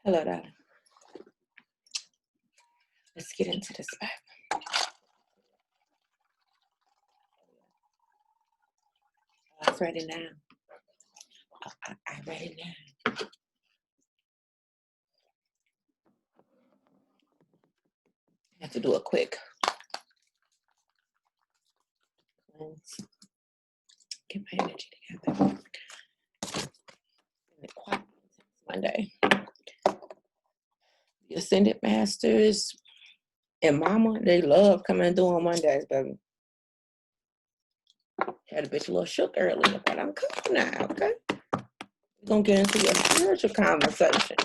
Hello, darling. Let's get into this back. I'm ready now. I'm ready now. I have to do a quick cleanse. Get my energy together. Monday. The Ascended Masters and Mama, they love coming through on Mondays, baby. Had a bitch a little shook earlier, but I'm cool now, okay? We're gonna get into your spiritual conversation.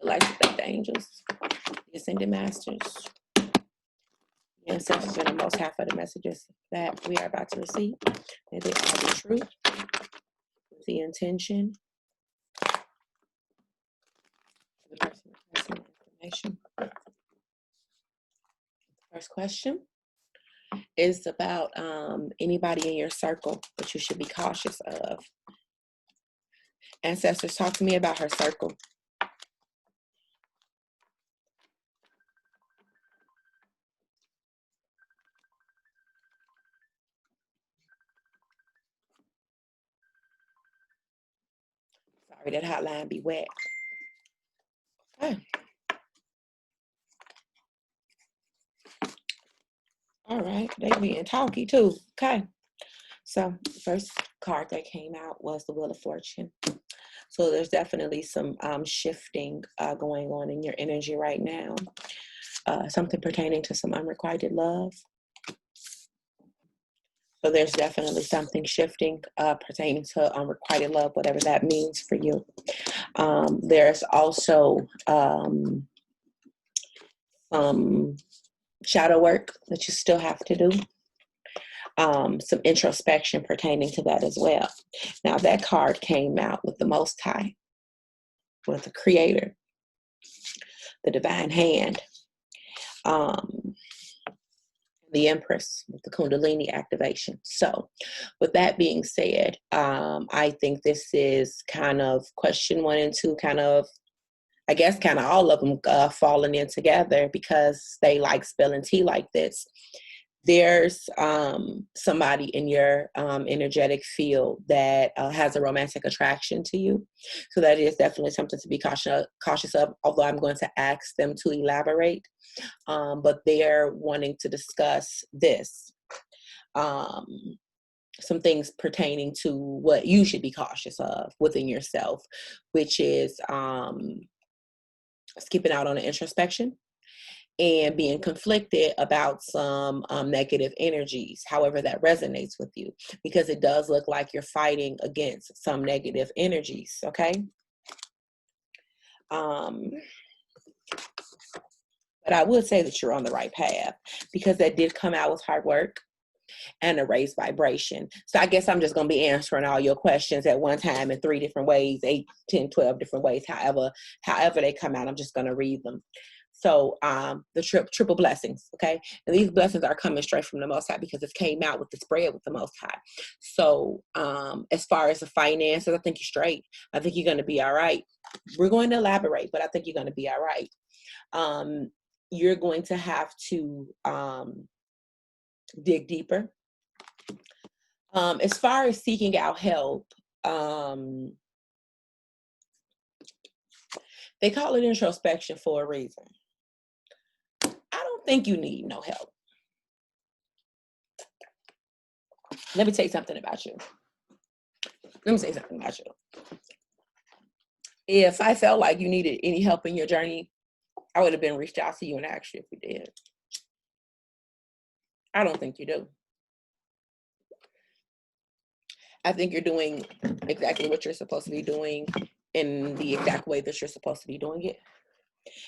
The lights of the angels, the Ascended Masters, the ancestors, and the most high for the messages that we are about to receive. May they all be true with the intention of the person requesting information. First question is about anybody in your circle that you should be cautious of. Ancestors, talk to me about her circle. Sorry, that hotline be wet. Okay. All right, they being talky too. Okay. So the first card that came out was the Wheel of Fortune. So there's definitely some shifting going on in your energy right now. Something pertaining to some unrequited love. So there's definitely something shifting pertaining to unrequited love, whatever that means for you. There's also some shadow work that you still have to do. Some introspection pertaining to that as well. Now that card came out with the Most High, with the Creator, the Divine Hand, the Empress with the Kundalini activation. So with that being said, I think this is kind of question 1 and 2, kind of, I guess kind of all of them falling in together because they like spilling tea like this. There's somebody in your energetic field that has a romantic attraction to you. So that is definitely something to be cautious of, although I'm going to ask them to elaborate. But they're wanting to discuss this. Some things pertaining to what you should be cautious of within yourself, which is skipping out on the introspection and being conflicted about some negative energies, however that resonates with you, because it does look like you're fighting against some negative energies, okay? But I would say that you're on the right path because that did come out with hard work and a raised vibration. So I guess I'm just going to be answering all your questions at one time in 3 different ways, 8, 10, 12 different ways, however they come out, I'm just going to read them. So the triple blessings, okay? And these blessings are coming straight from the Most High because it came out with the spread with the Most High. So as far as the finances, I think you're straight. I think you're going to be all right. We're going to elaborate, but I think you're going to be all right. You're going to have to dig deeper. As far as seeking out help, they call it introspection for a reason. I don't think you need no help. Let me tell you something about you. If I felt like you needed any help in your journey, I would have been reached out to you and asked you if you did. I don't think you do. I think you're doing exactly what you're supposed to be doing in the exact way that you're supposed to be doing it.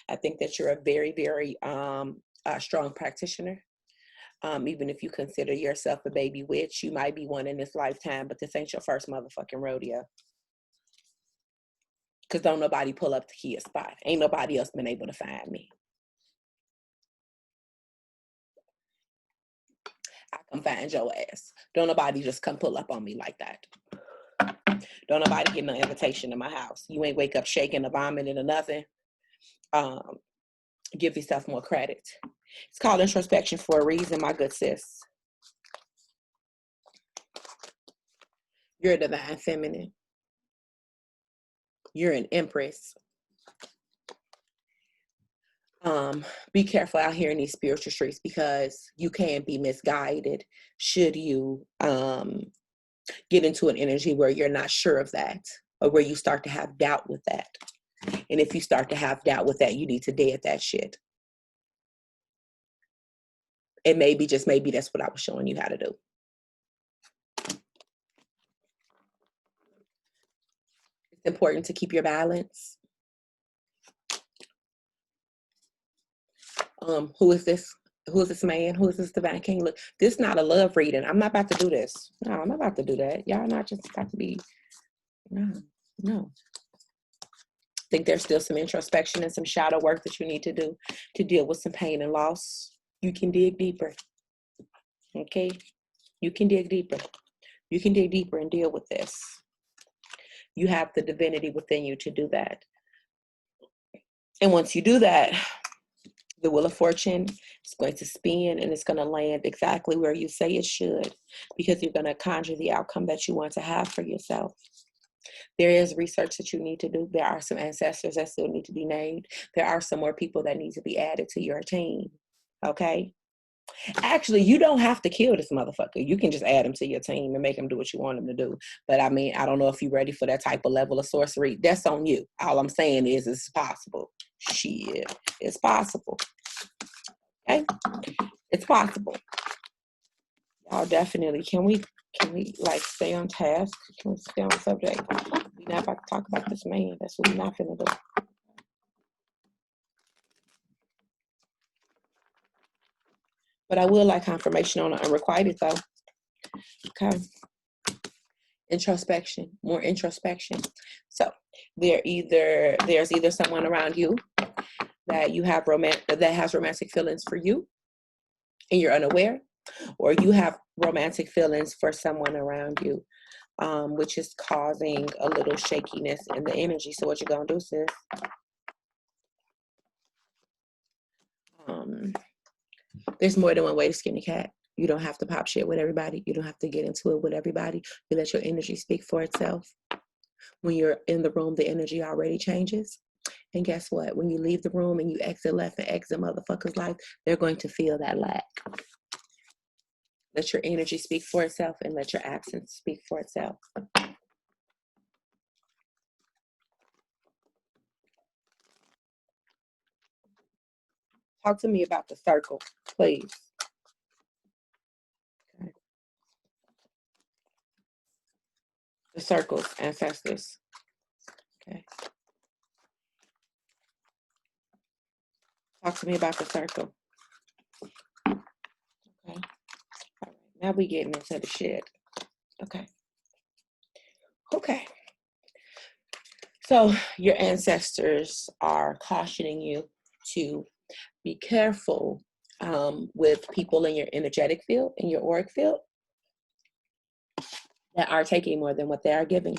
I think that you're a very, very strong practitioner. Even if you consider yourself a baby witch, you might be one in this lifetime, but this ain't your first motherfucking rodeo. Because don't nobody pull up the key spot. Ain't nobody else been able to find me. I come find your ass. Don't nobody just come pull up on me like that. Don't nobody get no invitation to my house. You ain't wake up shaking or vomiting or nothing. Give yourself more credit. It's called introspection for a reason, my good sis. You're a divine feminine. You're an empress. Be careful out here in these spiritual streets, because you can be misguided should you get into an energy where you're not sure of that, or where you start to have doubt with that. And if you start to have doubt with that, you need to dead that shit. And maybe, just maybe, that's what I was showing you how to do. It's important to keep your balance. Who is this? Who is this man? Who is this divine king? Look, this is not a love reading. I'm not about to do this. No, I'm not about to do that. Y'all not just got to be, no. I think there's still some introspection and some shadow work that you need to do to deal with some pain and loss. You can dig deeper. Okay? You can dig deeper. You can dig deeper and deal with this. You have the divinity within you to do that. And once you do that, the Wheel of Fortune is going to spin, and it's going to land exactly where you say it should, because you're going to conjure the outcome that you want to have for yourself. There is research that you need to do. There are some ancestors that still need to be named. There are some more people that need to be added to your team. Okay? Actually, you don't have to kill this motherfucker. You can just add him to your team and make him do what you want him to do. But I mean, I don't know if you're ready for that type of level of sorcery. That's on you. All I'm saying is it's possible. Shit, it's possible. Okay? It's possible. Y'all definitely, can we like stay on task? Can we stay on subject? We're not about to talk about this man. That's what we're not finna do. But I will like confirmation on the unrequited though. Okay. Introspection, more introspection. So there's either someone around you that you have that has romantic feelings for you and you're unaware, or you have romantic feelings for someone around you, which is causing a little shakiness in the energy. So what you're gonna do, sis? There's more than one way to skin a cat. You don't have to pop shit with everybody. You don't have to get into it with everybody. You let your energy speak for itself. When you're in the room, the energy already changes. And guess what? When you leave the room and you exit left and exit motherfuckers' life, they're going to feel that lack. Let your energy speak for itself, and let your absence speak for itself. Talk to me about the circle, please. Okay. The circles, ancestors. Okay. Talk to me about the circle. Okay. All right. Now we getting into the shit. Okay. Okay. So your ancestors are cautioning you to be careful with people in your energetic field, in your auric field, that are taking more than what they are giving.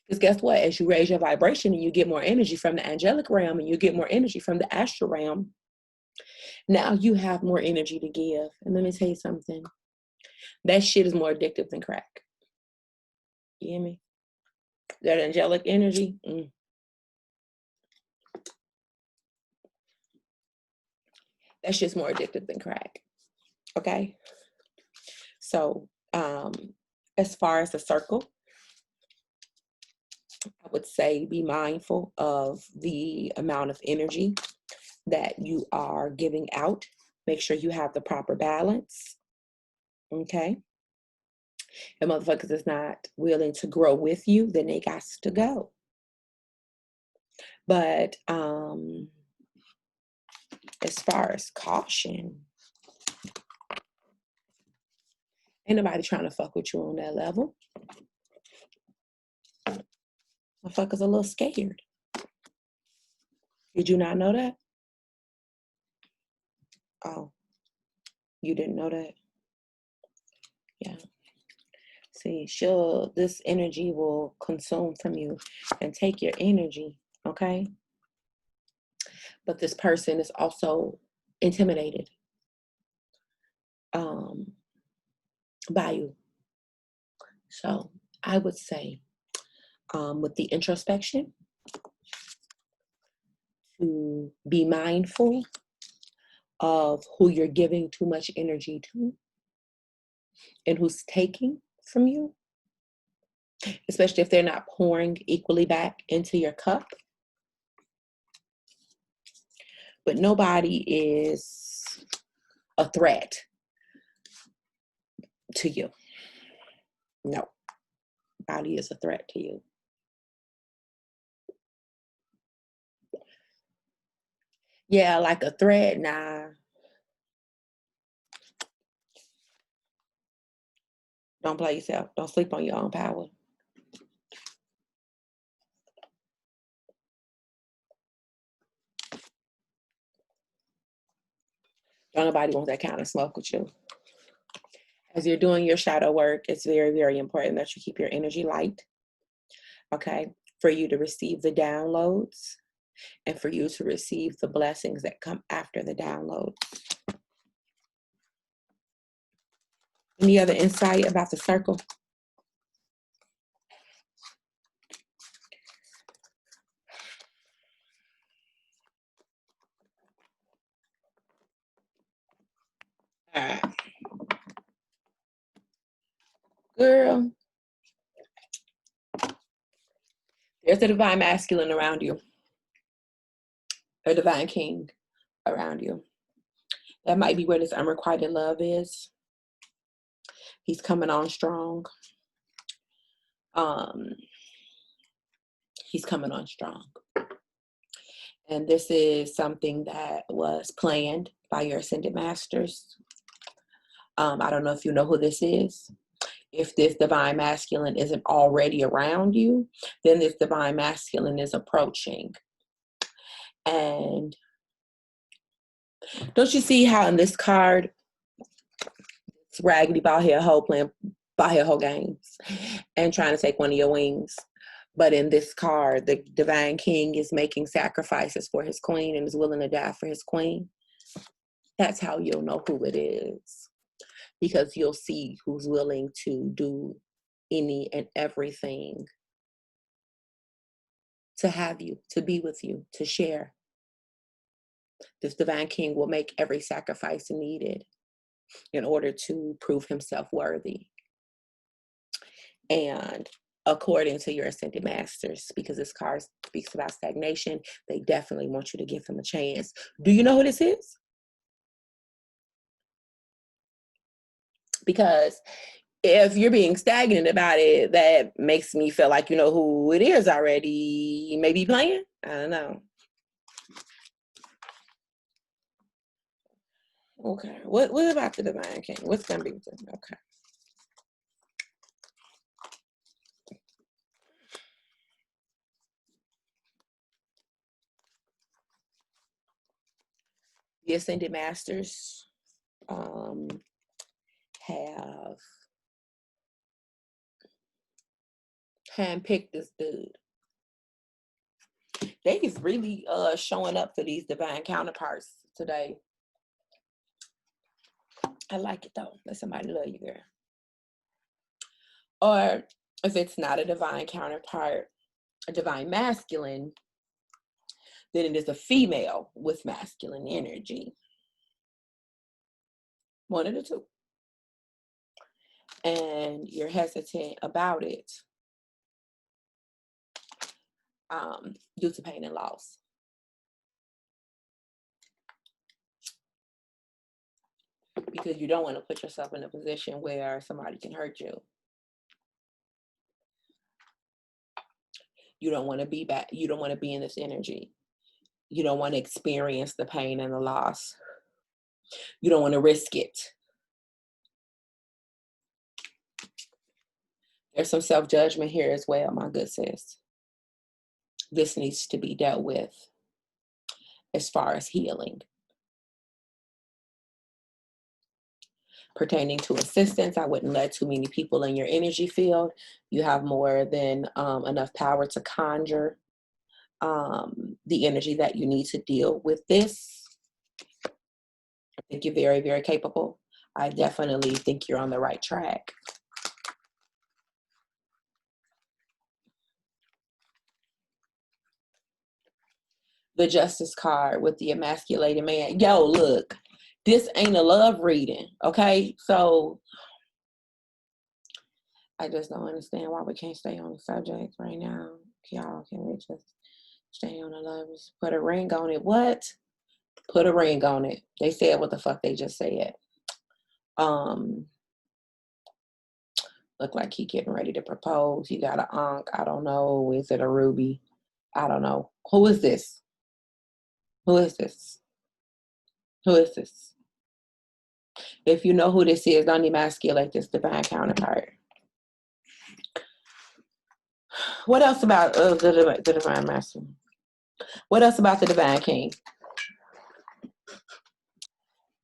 Because guess what? As you raise your vibration and you get more energy from the angelic realm and you get more energy from the astral realm, now you have more energy to give. And let me tell you something. That shit is more addictive than crack. You hear me? That angelic energy. That shit's more addictive than crack. Okay? So, as far as the circle, I would say be mindful of the amount of energy that you are giving out. Make sure you have the proper balance. Okay? If motherfuckers is not willing to grow with you, then they got to go. But as far as caution, ain't nobody trying to fuck with you on that level. Motherfuckers a little scared. Did you not know that? Oh, you didn't know that? Yeah. See, this energy will consume from you and take your energy, okay? But this person is also intimidated by you. So I would say with the introspection, to be mindful of who you're giving too much energy to and who's taking from you, especially if they're not pouring equally back into your cup. But nobody is a threat to you. No, nobody is a threat to you. Yeah, like a threat, nah. Don't play yourself. Don't sleep on your own power. Don't nobody want that kind of smoke with you. As you're doing your shadow work, it's very, very important that you keep your energy light, okay? For you to receive the downloads and for you to receive the blessings that come after the download. Any other insight about the circle? All right. Girl, there's a divine masculine around you, a divine king around you. That might be where this unrequited love is. He's coming on strong. He's coming on strong. And this is something that was planned by your ascended masters. I don't know if you know who this is. If this divine masculine isn't already around you, then this divine masculine is approaching. And don't you see how in this card, it's raggedy bald head hoe playing bald head hoe games and trying to take one of your wings? But in this card, the divine king is making sacrifices for his queen and is willing to die for his queen. That's how you'll know who it is, because you'll see who's willing to do any and everything to have you, to be with you, to share. This divine king will make every sacrifice needed in order to prove himself worthy. And according to your ascended masters, because this card speaks about stagnation, they definitely want you to give him a chance. Do you know who this is? Because if you're being stagnant about it, that makes me feel like you know who it is already. Maybe playing? I don't know. Okay. What about the divine king? What's gonna be with them? Okay. The ascended masters have handpicked this dude. They is really showing up for these divine counterparts today. I like it though. Let somebody love you, girl. Or if it's not a divine counterpart, a divine masculine, then it is a female with masculine energy. One of the two. And you're hesitant about it due to pain and loss. Because you don't want to put yourself in a position where somebody can hurt you. You don't want to be back. You don't want to be in this energy. You don't want to experience the pain and the loss. You don't want to risk it. There's some self-judgment here as well, my good sis. This needs to be dealt with as far as healing. pertaining to assistance. I wouldn't let too many people in your energy field. You have more than enough power to conjure the energy that you need to deal with this. I think you're very, very capable. I definitely think you're on the right track. The Justice card with the emasculated man. Yo, look, this ain't a love reading, okay? So I just don't understand why we can't stay on the subject right now. Y'all, can we just stay on the love? Put a ring on it. What? Put a ring on it. They said what the fuck they just said. Look like he getting ready to propose. He got an ankh. I don't know. Is it a ruby? I don't know. Who is this? Who is this? Who is this? If you know who this is, don't emasculate this divine counterpart. What else about the divine master? What else about the divine king?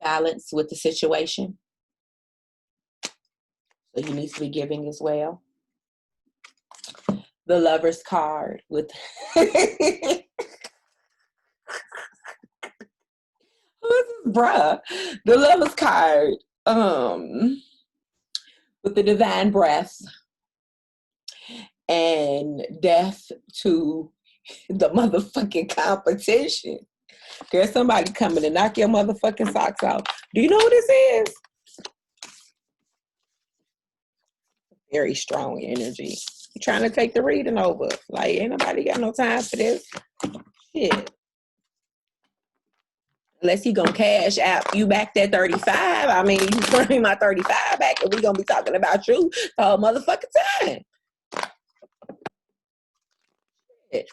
Balance with the situation. So you need to be giving as well. The Lover's card with bruh. The Lover's card. With the divine breath and death to the motherfucking competition. There's somebody coming to knock your motherfucking socks off. Do you know who this is? Very strong energy. You trying to take the reading over. Like, ain't nobody got no time for this. Shit. Unless he gonna cash out you back that 35. I mean, you bring me my 35 back and we gonna be talking about you the whole motherfucking time. Shit.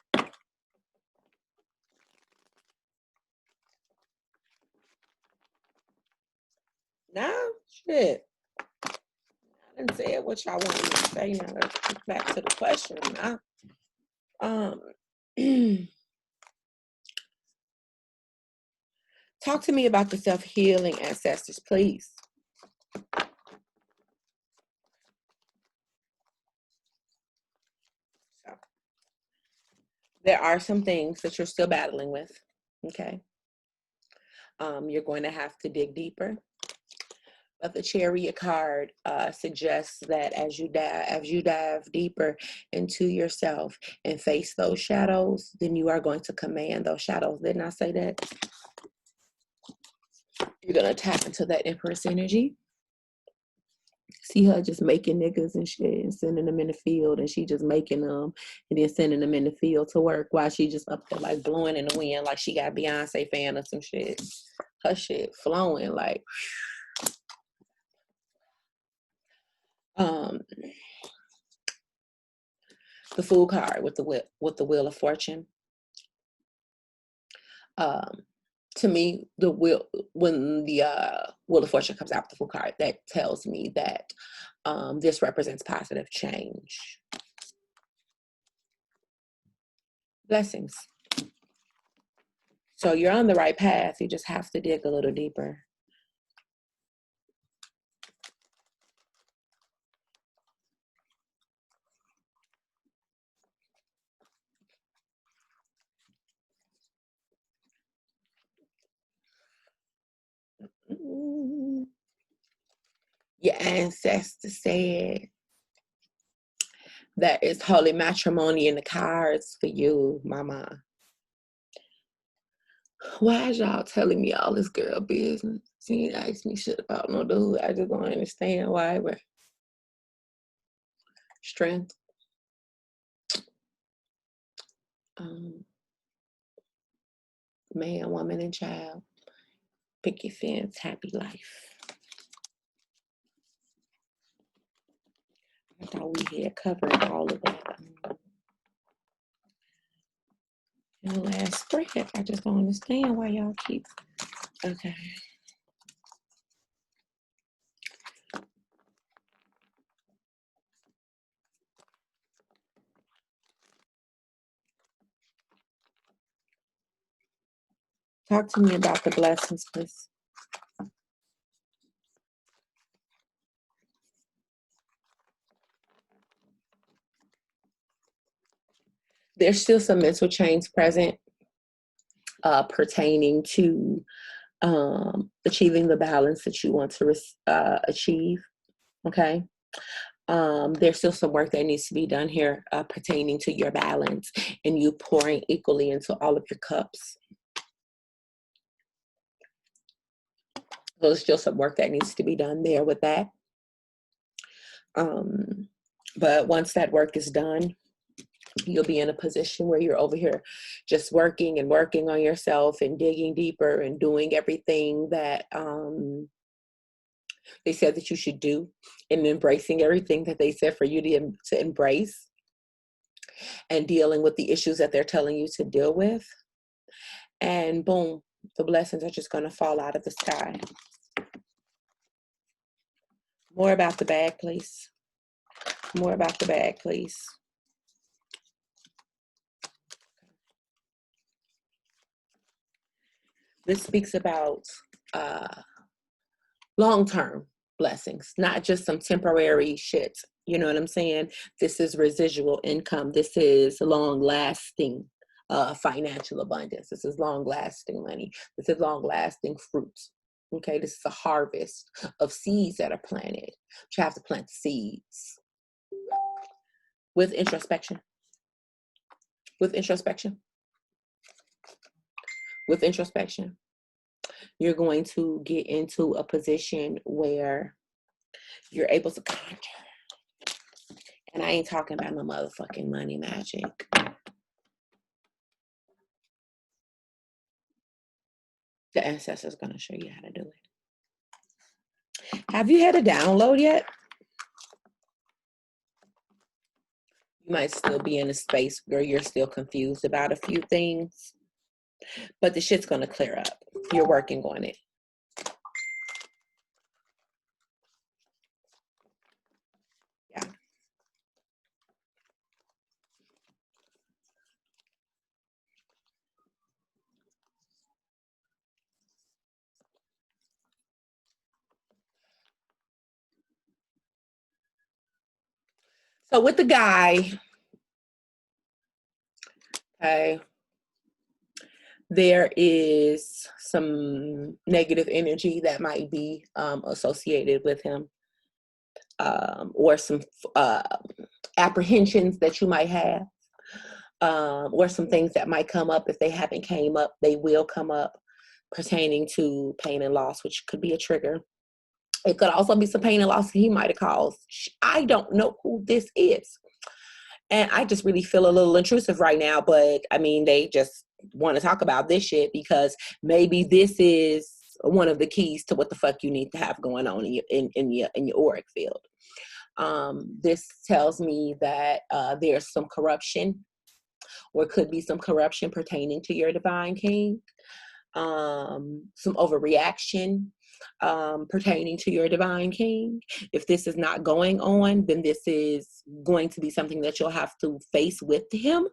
Nah, shit. I didn't say what y'all wanted me to say. Now let's get back to the question. Talk to me about the self-healing ancestors, please. So, there are some things that you're still battling with, okay? You're going to have to dig deeper. But the Chariot card suggests that as you dive deeper into yourself and face those shadows, then you are going to command those shadows. Didn't I say that? You're going to tap into that Empress energy. See her just making niggas and shit and sending them in the field, and she just making them and then sending them in the field to work while she just up there like blowing in the wind like she got Beyonce fan or some shit. Her shit flowing like. The Fool card with the Wheel of Fortune. To me, the when the Wheel of Fortune comes out with the Fool card, that tells me that this represents positive change. Blessings. So you're on the right path. You just have to dig a little deeper. Your ancestors said that it's holy matrimony in the cards for you, mama. Why is y'all telling me all this girl business? She ain't asked me shit about no dude. I just don't understand why. But strength. Man, woman, and child. Picket fence, happy life. I thought we had covered all of that. In the last spread, I just don't understand why y'all keep. Okay. Talk to me about the blessings, please. There's still some mental chains present pertaining to achieving the balance that you want to achieve. Okay. There's still some work that needs to be done here pertaining to your balance and you pouring equally into all of your cups. There's still some work that needs to be done there with that. But once that work is done, you'll be in a position where you're over here just working and working on yourself and digging deeper and doing everything that they said that you should do and embracing everything that they said for you to embrace and dealing with the issues that they're telling you to deal with. And boom, the blessings are just going to fall out of the sky. More about the bag, please. More about the bag, please. This speaks about long-term blessings, not just some temporary shit. You know what I'm saying? This is residual income. This is long-lasting financial abundance. This is long-lasting money. This is long-lasting fruits. Okay, this is a harvest of seeds that are planted. You have to plant the seeds with introspection. With introspection. With introspection. You're going to get into a position where you're able to conjure. And I ain't talking about no motherfucking money magic. The ancestors going to show you how to do it. Have you had a download yet? You might still be in a space where you're still confused about a few things, but the shit's going to clear up. You're working on it. Yeah. So with the guy, okay, there is some negative energy that might be associated with him, or some apprehensions that you might have, or some things that might come up. If they haven't came up, they will come up pertaining to pain and loss, which could be a trigger. It could also be some pain and loss he might have caused. I don't know who this is. And I just really feel a little intrusive right now, but I mean, they just want to talk about this shit because maybe this is one of the keys to what the fuck you need to have going on in your auric field. This tells me that there's some corruption, or could be some corruption pertaining to your divine king. Some overreaction pertaining to your divine king. If this is not going on, then this is going to be something that you'll have to face with him.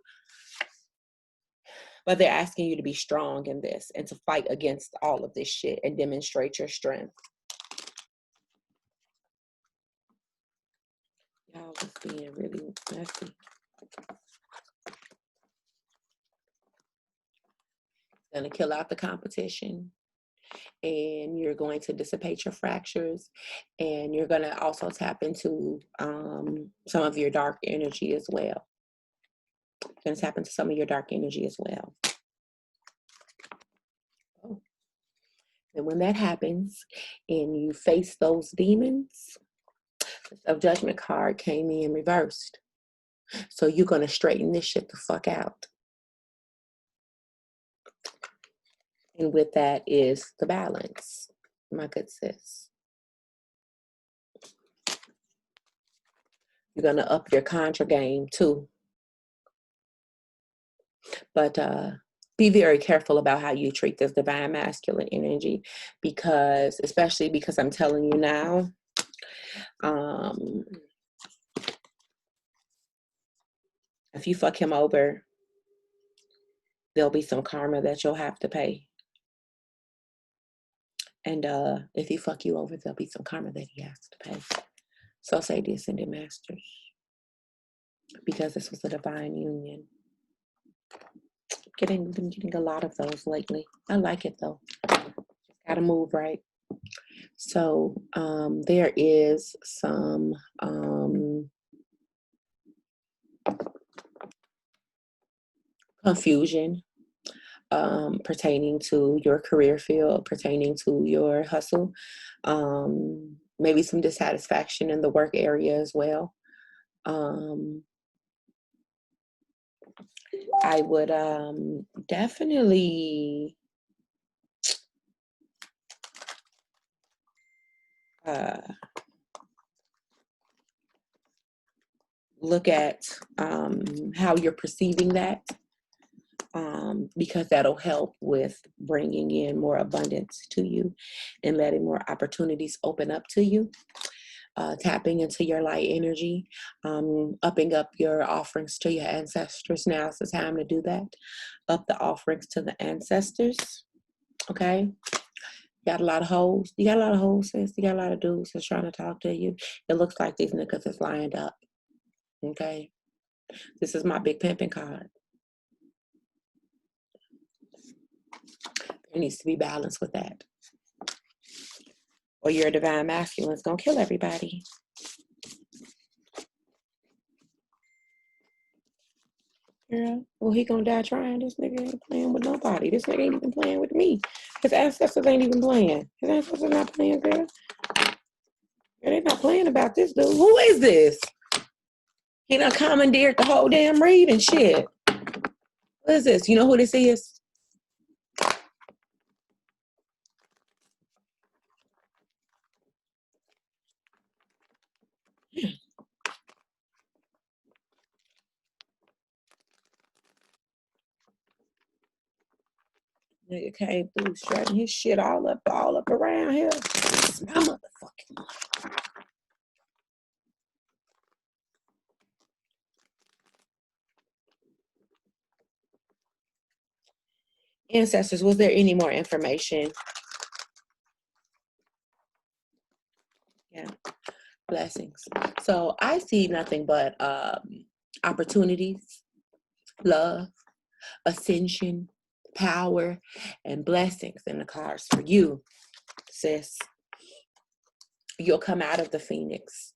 But they're asking you to be strong in this and to fight against all of this shit and demonstrate your strength. Y'all just being really messy. Gonna kill out the competition, and you're going to dissipate your fractures, and you're going to also tap into some of your dark energy as well. You're going to tap into some of your dark energy as well. Oh. And when that happens and you face those demons, the self-judgment card came in reversed. So you're going to straighten this shit the fuck out. And with that is the balance, my good sis. You're going to up your contra game too. But be very careful about how you treat this divine masculine energy, because, especially because I'm telling you now, if you fuck him over, there'll be some karma that you'll have to pay. And if he fuck you over, there'll be some karma that he has to pay. So say the Ascended Masters, because this was a divine union. been getting a lot of those lately. I like it though. Gotta move right. So there is some confusion pertaining to your career field, pertaining to your hustle, maybe some dissatisfaction in the work area as well. I would definitely uh, look at how you're perceiving that, because that'll help with bringing in more abundance to you and letting more opportunities open up to you. Tapping into your light energy, upping up your offerings to your ancestors. Now's the time to do that. Up the offerings to the ancestors. Okay. Got a lot of hoes. You got a lot of hoes, sis. You got a lot of dudes that's trying to talk to you. It looks like these niggas is lined up. Okay. This is my big pimping card. There needs to be balance with that. Or your divine masculine's gonna kill everybody. Girl, well, he gonna die trying. This nigga ain't playing with nobody. This nigga ain't even playing with me. His ancestors ain't even playing. His ancestors not playing, girl. Girl, they not playing about this dude. Who is this? He done commandeered the whole damn read and shit. What is this? You know who this is? Nigga came through strutting his shit all up around here. My motherfucking ancestors. Was there any more information? Yeah, blessings. So I see nothing but opportunities, love, ascension, power, and blessings in the cards for you, sis. You'll come out of the Phoenix.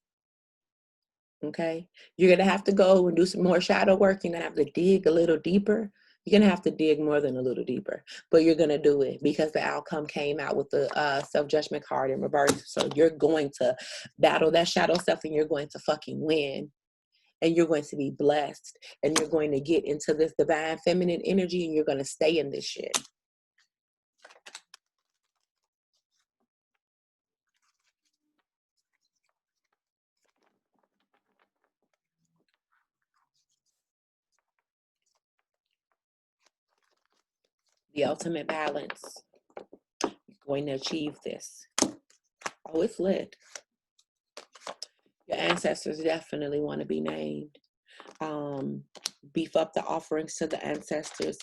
Okay. You're going to have to go and do some more shadow work. You're going to have to dig a little deeper. You're going to have to dig more than a little deeper, but you're going to do it because the outcome came out with the self-judgment card in reverse. So you're going to battle that shadow self and you're going to fucking win. And you're going to be blessed. And you're going to get into this divine feminine energy and you're going to stay in this shit. The ultimate balance. You're going to achieve this. Oh, it's lit. Your ancestors definitely want to be named. Beef up the offerings to the ancestors.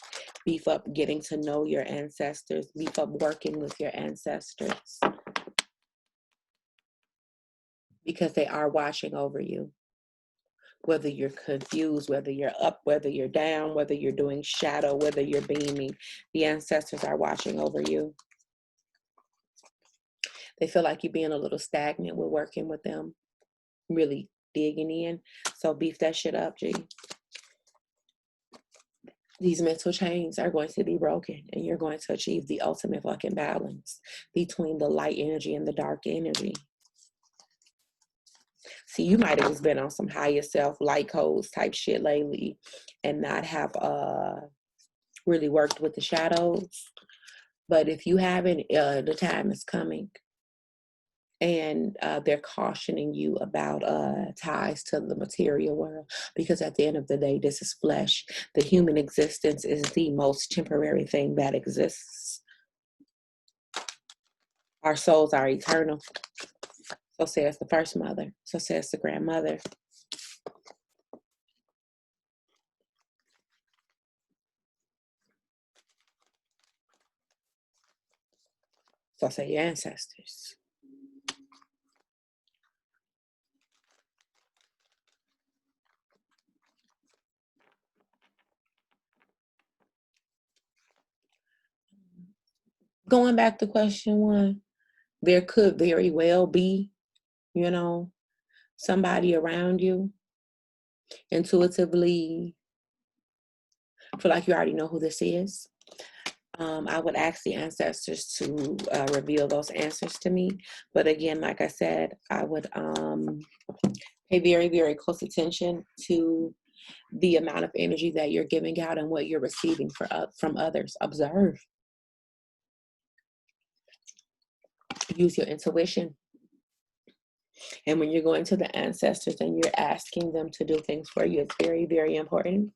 Beef up getting to know your ancestors. Beef up working with your ancestors. Because they are watching over you. Whether you're confused, whether you're up, whether you're down, whether you're doing shadow, whether you're beaming, the ancestors are watching over you. They feel like you're being a little stagnant with working with them, really digging in. So beef that shit up, G. These mental chains are going to be broken and you're going to achieve the ultimate fucking balance between the light energy and the dark energy. See, you might have just been on some higher self light codes type shit lately and not have really worked with the shadows. But if you haven't, the time is coming. And they're cautioning you about ties to the material world, because at the end of the day, this is flesh. The human existence is the most temporary thing that exists. Our souls are eternal. So says the first mother. So says the grandmother. So say your ancestors. going back to question one, there could very well be, you know, somebody around you intuitively feel like you already know who this is. I would ask the ancestors to reveal those answers to me. But again, like I said, I would pay very, very close attention to the amount of energy that you're giving out and what you're receiving from others. Observe. Use your intuition. And when you're going to the ancestors and you're asking them to do things for you, it's very, very important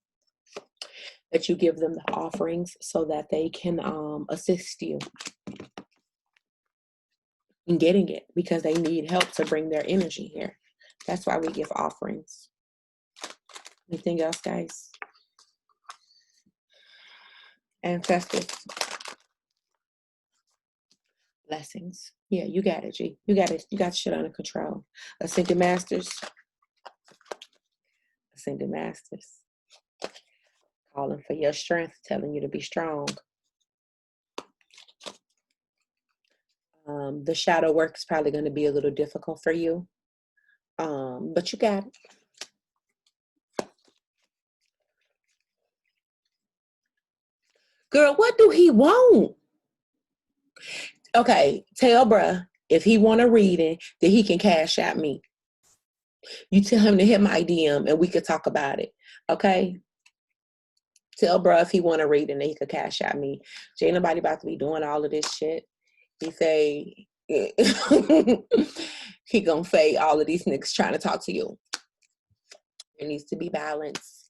that you give them the offerings so that they can assist you in getting it, because they need help to bring their energy here. That's why we give offerings. Anything else, guys? Ancestors. Blessings. Yeah, you got it, G. You got it. You got shit under control. Ascended Masters. Ascended Masters. Calling for your strength, telling you to be strong. The shadow work is probably going to be a little difficult for you, but you got it. Girl, what do he want? Okay, tell bruh, if he want a reading, then he can cash out me. You tell him to hit my DM and we could talk about it, okay? Tell bruh if he want a reading, then he could cash out me. Ain't nobody about to be doing all of this shit. He say, he gonna say all of these niggas trying to talk to you. There needs to be balance.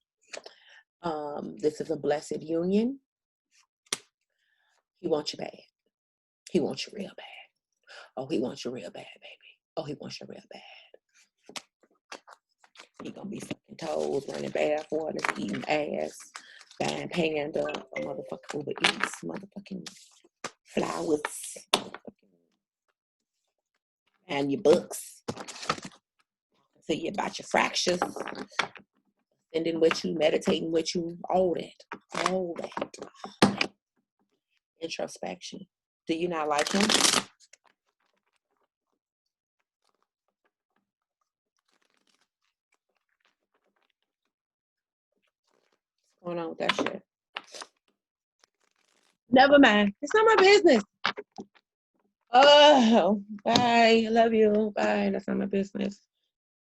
This is a blessed union. He wants you bad. He wants you real bad. Oh, he wants you real bad, baby. Oh, he wants you real bad. He gonna be sucking toes, running bath waters, eating ass, buying Panda, a motherfucking Uber Eats, motherfucking flowers, and your books. Tell you about your fractures, spending with you, meditating with you, all that. Introspection. Do you not like him? What's going on with that shit? Never mind. It's not my business. Oh, bye. I love you. Bye. That's not my business.